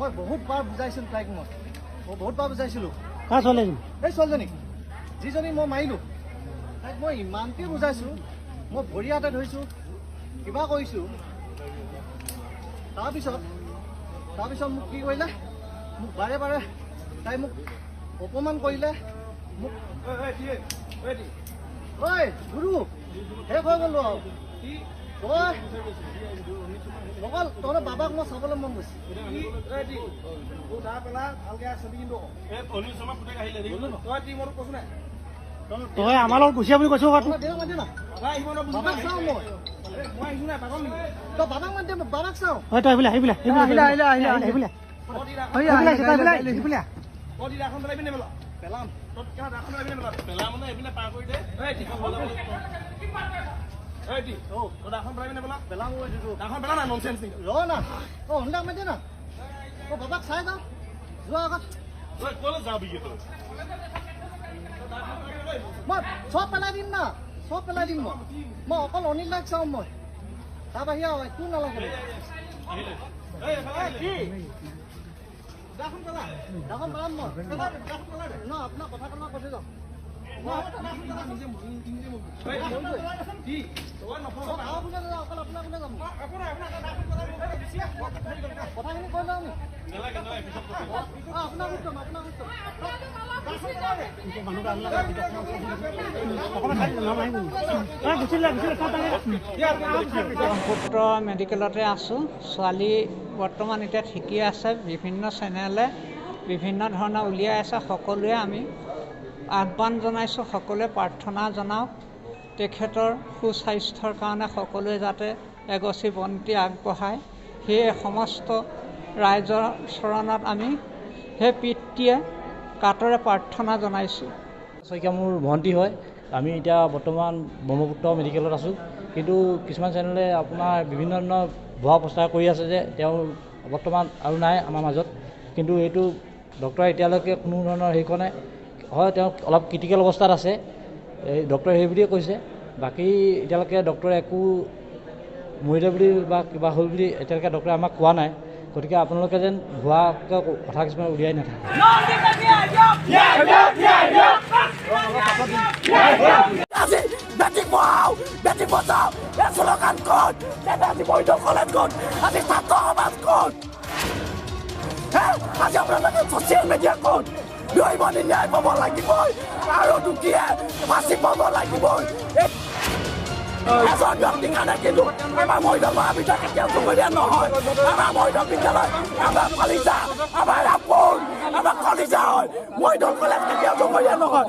মই বহুতবাৰ বুজাইছিলোঁ তাইক মই বহুতবাৰ বুজাইছিলোঁ কাৰ ছোৱালীজনী এই ছোৱালীজনীক যিজনী মই মাৰিলোঁ তাইক মই ইমানকৈ বুজাইছোঁ মই ভৰি হাতে ধৰিছোঁ কিবা কৰিছোঁ তাৰপিছত মোক কি কৰিলে মোক বাৰে বাৰে তাই মোক অপমান কৰিলে মোক ঐ গুৰু শেষ হৈ গ'লো আৰু তই অকল তহঁতৰ বাবাক মই চাবলৈ মন গৈছে তই আমাৰ লগত গুচিয়া বুলি কৈছ বাবাক চাওঁ মই তই বাবাক মাতি বাবাক চাওঁ হয় তই আহিবিলা পেলাম বাবাক চাই যাওঁ যোৱা আগত মই চব পেলাই দিম না চব পেলাই দিম মই অকল অনিল দাক চাওঁ মই তাৰ বাহিৰে একো নালাগে পেলাম মই ন আপোনাৰ কথা কৈ যাওঁ কথাখিনি কৈ যাওঁ আমি আপোনাক উত্তম ব্ৰহ্মপুত্ৰ মেডিকেলতে আছোঁ। ছোৱালী বৰ্তমান এতিয়া ঠিকেই আছে। বিভিন্ন চেনেলে বিভিন্ন ধৰণৰ উলিয়াই আছে। সকলোৱে আমি আহ্বান জনাইছোঁ, সকলোৱে প্ৰাৰ্থনা জনাওক তেখেতৰ সুস্বাস্থ্যৰ কাৰণে সকলোৱে যাতে এগছি বন্তি আগবঢ়ায়। সেয়ে সমস্ত ৰাইজৰ চৰণত আমি সেই পিতৃয়ে কাতৰে প্ৰাৰ্থনা জনাইছোঁ। শইকীয়া মোৰ ভণ্টি হয়। আমি এতিয়া বৰ্তমান ব্ৰহ্মপুত্ৰ মেডিকেলত আছোঁ। কিন্তু কিছুমান চেনেলে আপোনাৰ বিভিন্ন ধৰণৰ ভুৱা প্ৰচাৰ কৰি আছে যে তেওঁ বৰ্তমান আৰু নাই আমাৰ মাজত। কিন্তু এইটো ডক্টৰে এতিয়ালৈকে কোনো ধৰণৰ হেৰি কৰা নাই। হয়, তেওঁ অলপ ক্ৰিটিকেল অৱস্থাত আছে, এই ডক্টৰে সেই বুলিয়ে কৈছে। বাকী এতিয়ালৈকে ডক্টৰে একো মৰিলে বুলি বা কিবা হ'ল বুলি এতিয়ালৈকে ডক্টৰে আমাক কোৱা নাই। গতিকে আপোনালোকে যেন ভুৱাকৈ কথা কিছুমান উলিয়াই নাথাকে। আজি আপোনালোকে ছ'চিয়েল মিডিয়া ক'ত দৈৱনী ন্যায় পাব লাগিবই আৰু দুখীয়ে ফাঁচি পাব লাগিবই। এজন ব্যক্তিৰ কাৰণে কিন্তু আমাৰ মৈদাম মহাবিদ্যালয় কেতিয়াও চুবুৰীয়া নহয়। আমাৰ মৈদাম বিদ্যালয় আমাৰ কলিজা, আমাৰ আপোন, আমাৰ কলিজা হয়। মৈদাম কলেজ কেতিয়াও চুবুৰীয়া নহয়।